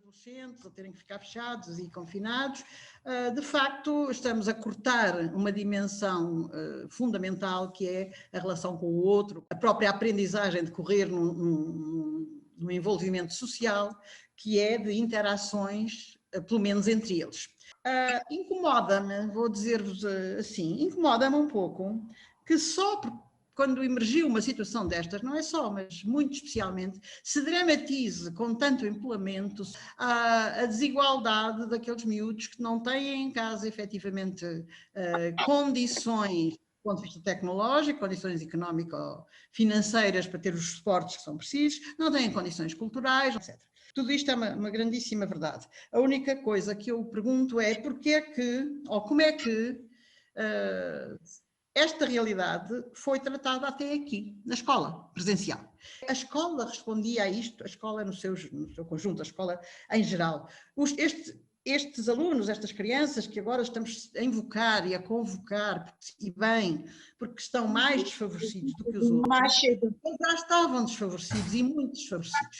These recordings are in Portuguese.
adolescentes a terem que ficar fechados e confinados, de facto estamos a cortar uma dimensão fundamental que é a relação com o outro, a própria aprendizagem de correr num envolvimento social, que é de interações, pelo menos entre eles. Incomoda-me, vou dizer-vos assim, incomoda-me um pouco que só quando emergiu uma situação destas, não é só, mas muito especialmente, se dramatize com tanto empolamento a desigualdade daqueles miúdos que não têm em casa efetivamente condições, do ponto de vista tecnológico, condições económico-financeiras para ter os suportes que são precisos, não têm condições culturais, etc. Tudo isto é uma grandíssima verdade. A única coisa que eu pergunto é porquê que, ou como é que esta realidade foi tratada até aqui, na escola presencial. A escola respondia a isto, a escola no seu conjunto, a escola em geral. Estes alunos, estas crianças que agora estamos a invocar e a convocar, e bem, porque estão mais desfavorecidos do que os outros, eles já estavam desfavorecidos e muito desfavorecidos.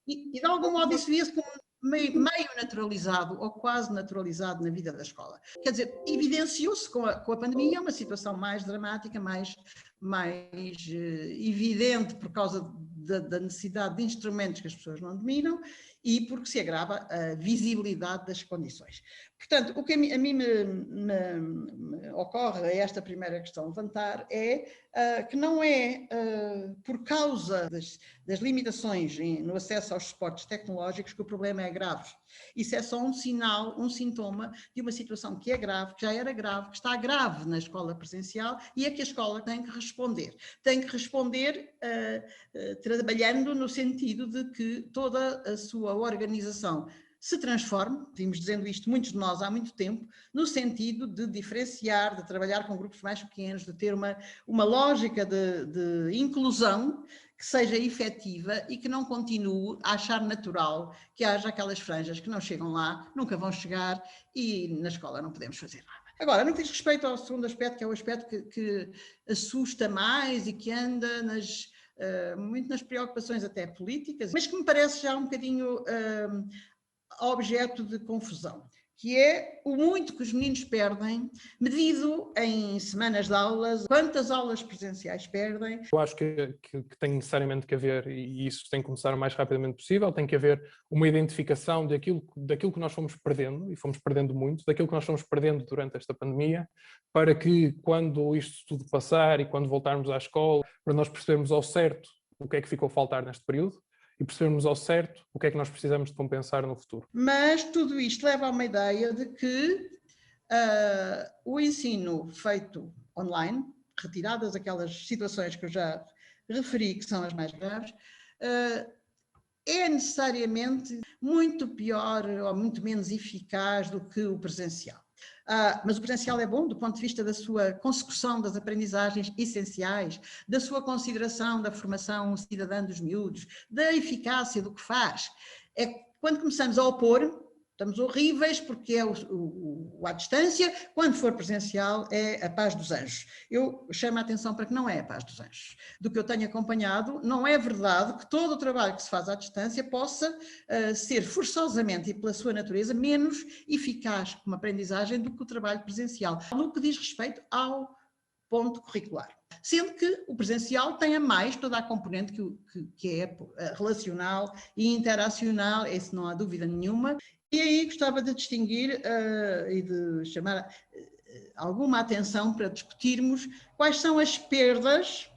E de algum modo isso via-se como meio naturalizado ou quase naturalizado na vida da escola. Quer dizer, evidenciou-se com a pandemia uma situação mais dramática, mais evidente por causa da necessidade de instrumentos que as pessoas não dominam e porque se agrava a visibilidade das condições. Portanto, o que a mim me ocorre a esta primeira questão levantar é que não é por causa das limitações no acesso aos suportes tecnológicos que o problema é grave. Isso é só um sinal, um sintoma de uma situação que é grave, que já era grave, que está grave na escola presencial e é que a escola tem que responder. Tem que responder trabalhando no sentido de que toda a sua organização se transforme, vimos dizendo isto muitos de nós há muito tempo, no sentido de diferenciar, de trabalhar com grupos mais pequenos, de ter uma lógica de inclusão que seja efetiva e que não continue a achar natural que haja aquelas franjas que não chegam lá, nunca vão chegar e na escola não podemos fazer nada. Agora, no que diz respeito ao segundo aspecto, que é o aspecto que assusta mais e que anda muito nas preocupações até políticas, mas que me parece já um bocadinho objeto de confusão, que é o muito que os meninos perdem, medido em semanas de aulas, quantas aulas presenciais perdem. Eu acho que tem necessariamente que haver, e isso tem que começar o mais rapidamente possível, tem que haver uma identificação daquilo que nós fomos perdendo, e fomos perdendo muito, daquilo que nós fomos perdendo durante esta pandemia, para que quando isto tudo passar e quando voltarmos à escola, para nós percebermos ao certo o que é que ficou a faltar neste período, e percebermos ao certo o que é que nós precisamos de compensar no futuro. Mas tudo isto leva a uma ideia de que o ensino feito online, retiradas aquelas situações que eu já referi, que são as mais graves, é necessariamente muito pior ou muito menos eficaz do que o presencial. Mas o presencial é bom do ponto de vista da sua consecução das aprendizagens essenciais, da sua consideração da formação cidadã dos miúdos, da eficácia do que faz. É quando começamos a opor, estamos horríveis porque é o à distância, quando for presencial é a paz dos anjos. Eu chamo a atenção para que não é a paz dos anjos. Do que eu tenho acompanhado, não é verdade que todo o trabalho que se faz à distância possa ser forçosamente e pela sua natureza menos eficaz como aprendizagem do que o trabalho presencial, no que diz respeito ao ponto curricular. Sendo que o presencial tem a mais toda a componente que é relacional e interacional, isso não há dúvida nenhuma. E aí gostava de distinguir e de chamar alguma atenção para discutirmos quais são as perdas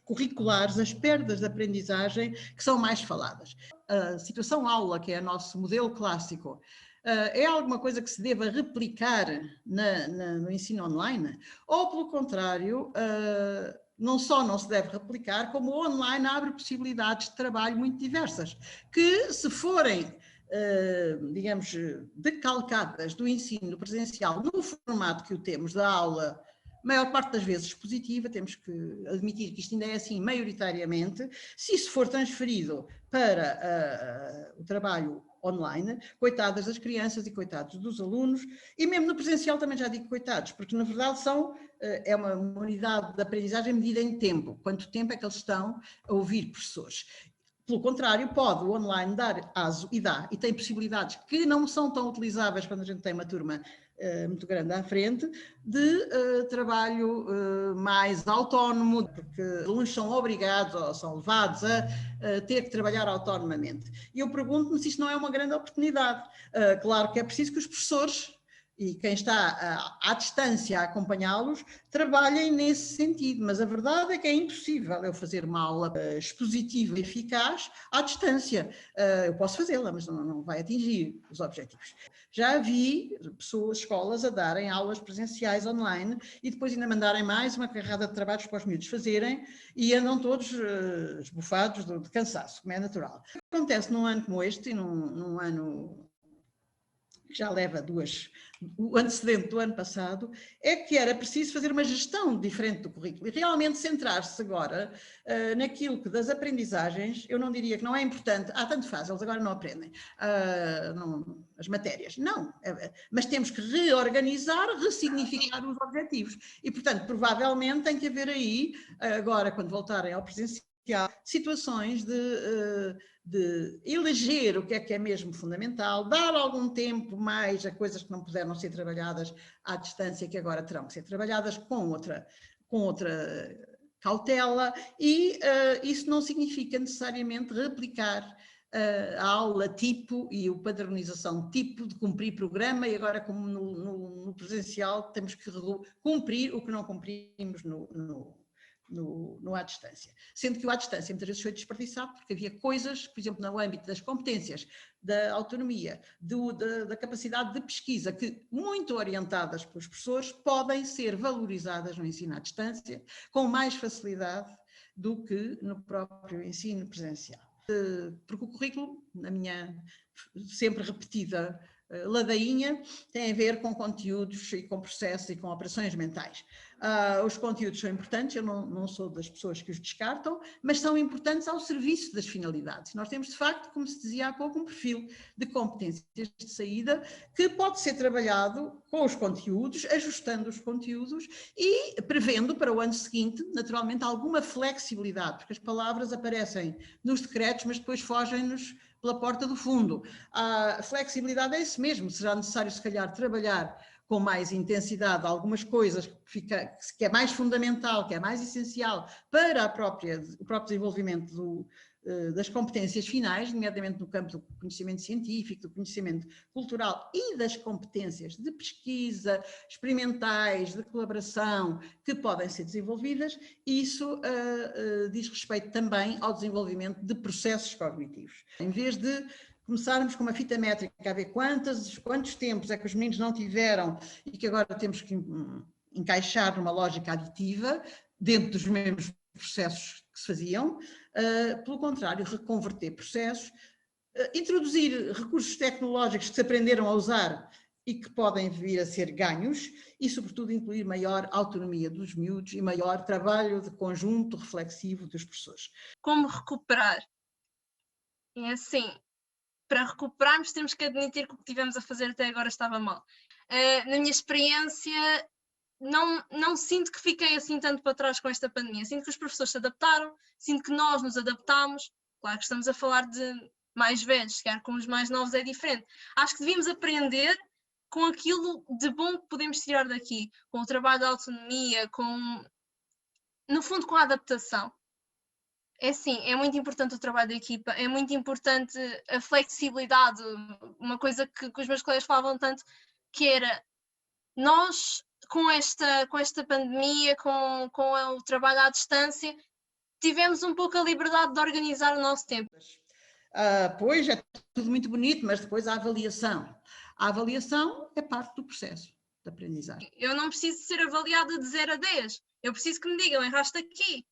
curriculares, as perdas de aprendizagem que são mais faladas. A situação aula, que é o nosso modelo clássico, é alguma coisa que se deva replicar no ensino online? Ou, pelo contrário, não só não se deve replicar, como o online abre possibilidades de trabalho muito diversas, que se forem digamos, decalcadas do ensino presencial no formato que o temos da aula, maior parte das vezes positiva, temos que admitir que isto ainda é assim maioritariamente, se isso for transferido para o trabalho online, coitadas das crianças e coitados dos alunos, e mesmo no presencial também já digo coitados, porque na verdade é uma unidade de aprendizagem medida em tempo, quanto tempo é que eles estão a ouvir professores. Pelo contrário, pode o online dar aso, e tem possibilidades que não são tão utilizáveis quando a gente tem uma turma muito grande à frente, de trabalho mais autónomo, porque os alunos são obrigados ou são levados a ter que trabalhar autonomamente. E eu pergunto-me se isto não é uma grande oportunidade. Claro que é preciso que os professores e quem está à distância a acompanhá-los, trabalhem nesse sentido, mas a verdade é que é impossível eu fazer uma aula expositiva e eficaz à distância. Eu posso fazê-la, mas não vai atingir os objetivos. Já vi escolas a darem aulas presenciais online e depois ainda mandarem mais uma carrada de trabalhos para os miúdos fazerem e andam todos esbofados de cansaço, como é natural. O que acontece num ano como este, e num ano que já leva o antecedente do ano passado, é que era preciso fazer uma gestão diferente do currículo e realmente centrar-se agora naquilo que das aprendizagens, eu não diria que não é importante, tanto faz, eles agora não aprendem as matérias, não, mas temos que reorganizar, ressignificar os objetivos e, portanto, provavelmente tem que haver aí, agora quando voltarem ao presencial, situações de eleger o que é mesmo fundamental, dar algum tempo mais a coisas que não puderam ser trabalhadas à distância, que agora terão que ser trabalhadas com outra cautela, e isso não significa necessariamente replicar a aula tipo e a padronização tipo de cumprir programa, e agora como no presencial temos que cumprir o que não cumprimos no à distância. Sendo que o à distância muitas vezes foi desperdiçado porque havia coisas, por exemplo, no âmbito das competências, da autonomia, da capacidade de pesquisa, que muito orientadas pelos professores, podem ser valorizadas no ensino à distância com mais facilidade do que no próprio ensino presencial. Porque o currículo, na minha sempre repetida ladainha, tem a ver com conteúdos e com processos e com operações mentais. Os conteúdos são importantes, eu não sou das pessoas que os descartam, mas são importantes ao serviço das finalidades. Nós temos, de facto, como se dizia há pouco, um perfil de competências de saída que pode ser trabalhado com os conteúdos, ajustando os conteúdos e prevendo para o ano seguinte, naturalmente, alguma flexibilidade, porque as palavras aparecem nos decretos, mas depois fogem-nos pela porta do fundo. A flexibilidade é isso mesmo, será necessário, se calhar, trabalhar com mais intensidade algumas coisas que é mais fundamental, que é mais essencial para o próprio desenvolvimento das competências finais, nomeadamente no campo do conhecimento científico, do conhecimento cultural e das competências de pesquisa, experimentais, de colaboração, que podem ser desenvolvidas. Isso diz respeito também ao desenvolvimento de processos cognitivos. Em vez de começarmos com uma fita métrica a ver quantos tempos é que os meninos não tiveram e que agora temos que encaixar numa lógica aditiva dentro dos mesmos processos que se faziam, pelo contrário, reconverter processos, introduzir recursos tecnológicos que se aprenderam a usar e que podem vir a ser ganhos e, sobretudo, incluir maior autonomia dos miúdos e maior trabalho de conjunto reflexivo dos professores. Como recuperar? É assim, para recuperarmos temos que admitir que o que tivemos a fazer até agora estava mal. Na minha experiência, não sinto que fiquei assim tanto para trás com esta pandemia. Sinto que os professores se adaptaram, sinto que nós nos adaptámos. Claro que estamos a falar de mais velhos, se calhar com os mais novos é diferente. Acho que devíamos aprender com aquilo de bom que podemos tirar daqui, com o trabalho da autonomia, no fundo com a adaptação. É sim, é muito importante o trabalho da equipa, é muito importante a flexibilidade, uma coisa que os meus colegas falavam tanto, que era nós, com esta pandemia, com o trabalho à distância, tivemos um pouco a liberdade de organizar o nosso tempo. Pois, é tudo muito bonito, mas depois a avaliação. A avaliação é parte do processo de aprendizagem. Eu não preciso ser avaliada de 0 a 10, eu preciso que me digam, erraste aqui,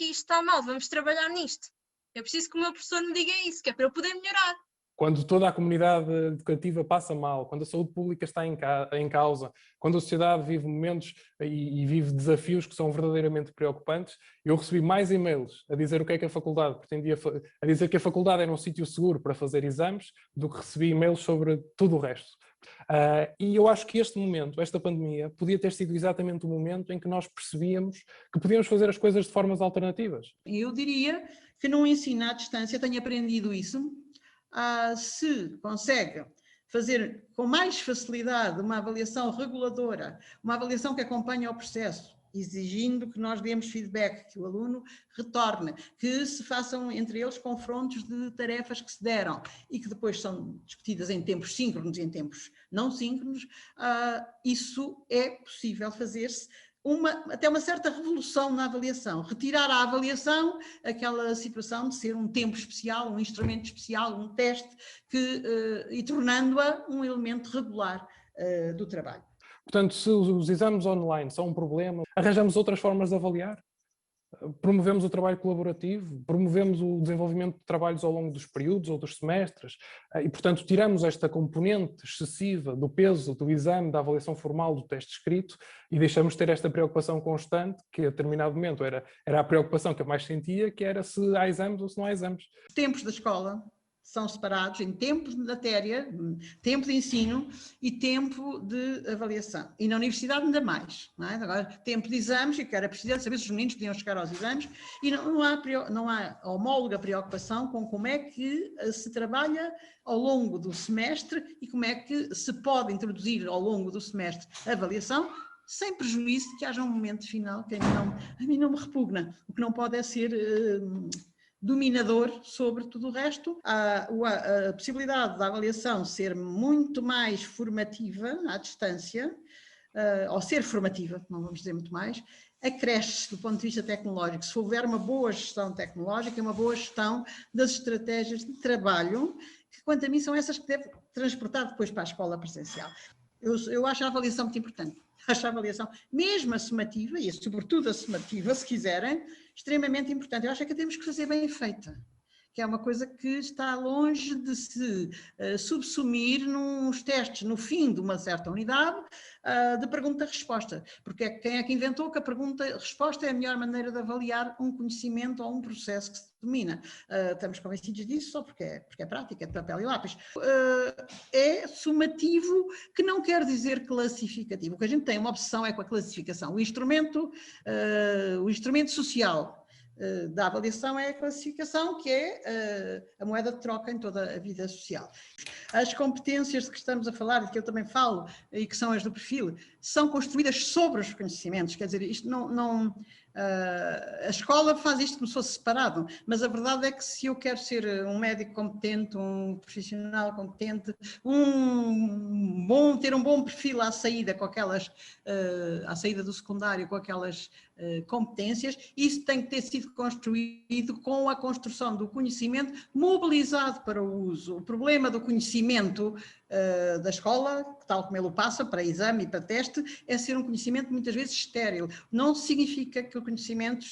isto está mal, vamos trabalhar nisto. Eu preciso que o meu professor me diga isso, que é para eu poder melhorar. Quando toda a comunidade educativa passa mal, quando a saúde pública está em causa, quando a sociedade vive momentos e vive desafios que são verdadeiramente preocupantes, eu recebi mais e-mails a dizer o que é que a faculdade pretendia, a dizer que a faculdade era um sítio seguro para fazer exames, do que recebi e-mails sobre tudo o resto. E eu acho que este momento, esta pandemia, podia ter sido exatamente o momento em que nós percebíamos que podíamos fazer as coisas de formas alternativas. Eu diria que no ensino à distância tenho aprendido isso. Se consegue fazer com mais facilidade uma avaliação reguladora, uma avaliação que acompanha o processo, exigindo que nós demos feedback, que o aluno retorne, que se façam entre eles confrontos de tarefas que se deram e que depois são discutidas em tempos síncronos e em tempos não síncronos, isso é possível fazer-se. Até uma certa revolução na avaliação, retirar a avaliação aquela situação de ser um tempo especial, um instrumento especial, um teste, e tornando-a um elemento regular do trabalho. Portanto, se os exames online são um problema, arranjamos outras formas de avaliar. Promovemos o trabalho colaborativo, promovemos o desenvolvimento de trabalhos ao longo dos períodos ou dos semestres e, portanto, tiramos esta componente excessiva do peso do exame, da avaliação formal, do teste escrito e deixamos de ter esta preocupação constante, que a determinado momento era a preocupação que eu mais sentia, que era se há exames ou se não há exames. Os tempos da escola são separados em tempo de matéria, tempo de ensino e tempo de avaliação. E na universidade ainda mais. Não é? Agora, tempo de exames, e que era preciso saber se os meninos podiam chegar aos exames, e não há homóloga preocupação com como é que se trabalha ao longo do semestre e como é que se pode introduzir ao longo do semestre a avaliação, sem prejuízo de que haja um momento final que a mim não me repugna. O que não pode é ser dominador sobre tudo o resto. A possibilidade da avaliação ser muito mais formativa à distância, ou ser formativa, não vamos dizer muito mais, acresce do ponto de vista tecnológico. Se houver uma boa gestão tecnológica, uma boa gestão das estratégias de trabalho, que quanto a mim são essas que deve transportar depois para a escola presencial. Eu acho a avaliação muito importante. Acho a avaliação, mesmo a sumativa, e sobretudo a sumativa, se quiserem, extremamente importante. Eu acho que a temos que fazer bem feita, que é uma coisa que está longe de se subsumir nos testes no fim de uma certa unidade de pergunta-resposta, porque quem é que inventou que a pergunta-resposta é a melhor maneira de avaliar um conhecimento ou um processo que se domina. Estamos convencidos disso só porque é prática, é de papel e lápis. É sumativo, que não quer dizer classificativo. O que a gente tem uma obsessão é com a classificação. O instrumento social da avaliação é a classificação, que é a moeda de troca em toda a vida social. As competências de que estamos a falar, de que eu também falo, e que são as do perfil, são construídas sobre os conhecimentos, quer dizer, isto a escola faz isto como se fosse separado, mas a verdade é que se eu quero ser um médico competente, um profissional competente, ter um bom perfil à saída à saída do secundário com aquelas competências, isso tem que ter sido construído com a construção do conhecimento mobilizado para o uso. O problema do conhecimento da escola, tal como ele o passa para exame e para teste, é ser um conhecimento muitas vezes estéril. Não significa que o conhecimento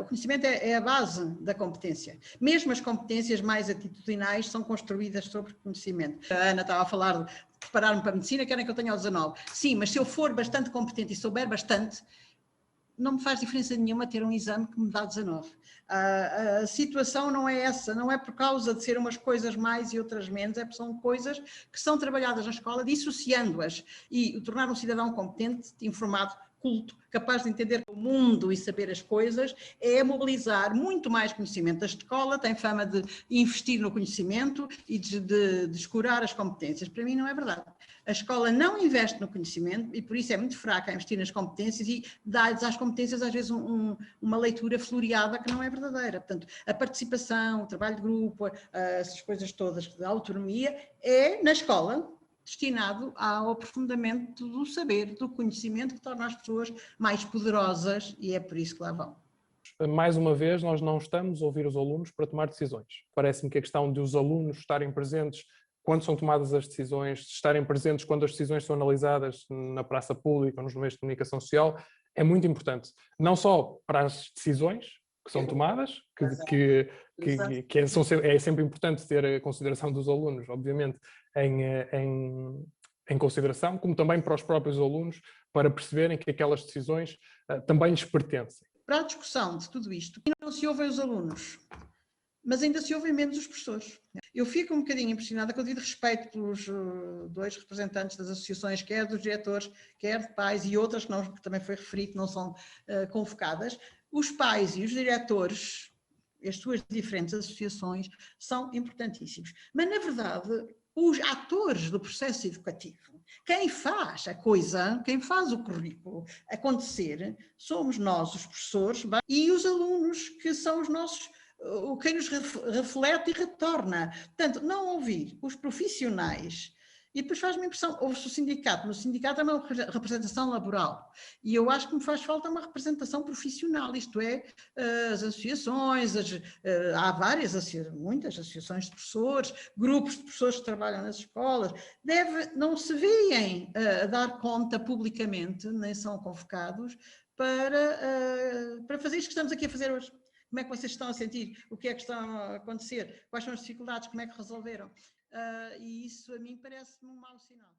o conhecimento é a base da competência. Mesmo as competências mais atitudinais são construídas sobre conhecimento. A Ana estava a falar de preparar-me para a medicina, querem que eu tenha aos 19. Sim, mas se eu for bastante competente e souber bastante, não me faz diferença nenhuma ter um exame que me dá 19. A situação não é essa, não é por causa de ser umas coisas mais e outras menos, são coisas que são trabalhadas na escola, dissociando-as e tornar um cidadão competente, informado, culto, capaz de entender o mundo e saber as coisas, é mobilizar muito mais conhecimento. A escola tem fama de investir no conhecimento e de descurar as competências. Para mim não é verdade. A escola não investe no conhecimento e por isso é muito fraca a investir nas competências e dá-lhes às competências às vezes uma leitura floreada que não é verdadeira. Portanto, a participação, o trabalho de grupo, essas coisas todas da autonomia é na escola destinado ao aprofundamento do saber, do conhecimento que torna as pessoas mais poderosas e é por isso que lá vão. Mais uma vez, nós não estamos a ouvir os alunos para tomar decisões. Parece-me que a questão de os alunos estarem presentes quando são tomadas as decisões, estarem presentes quando as decisões são analisadas na praça pública ou nos meios de comunicação social, é muito importante. Não só para as decisões que são tomadas, é sempre importante ter a consideração dos alunos, obviamente, em consideração, como também para os próprios alunos, para perceberem que aquelas decisões também lhes pertencem. Para a discussão de tudo isto, não se ouvem os alunos. mas ainda se ouvem menos os professores. Eu fico um bocadinho impressionada com o devido respeito pelos 2 representantes das associações, quer dos diretores, quer de pais e outras que também foi referido, que não são convocadas. Os pais e os diretores, as suas diferentes associações, são importantíssimos. Mas, na verdade, os atores do processo educativo, quem faz a coisa, quem faz o currículo acontecer, somos nós, os professores, e os alunos, que são os nossos, quem nos reflete e retorna. Portanto, não ouvir os profissionais. E depois faz-me impressão, ouve-se o sindicato, no sindicato é uma representação laboral, e eu acho que me faz falta uma representação profissional, isto é, as associações, há muitas associações de professores, grupos de professores que trabalham nas escolas, não se veem a dar conta publicamente, nem são convocados, para fazer isto que estamos aqui a fazer hoje. Como é que vocês estão a sentir? O que é que está a acontecer? Quais são as dificuldades? Como é que resolveram? E isso a mim parece-me um mau sinal.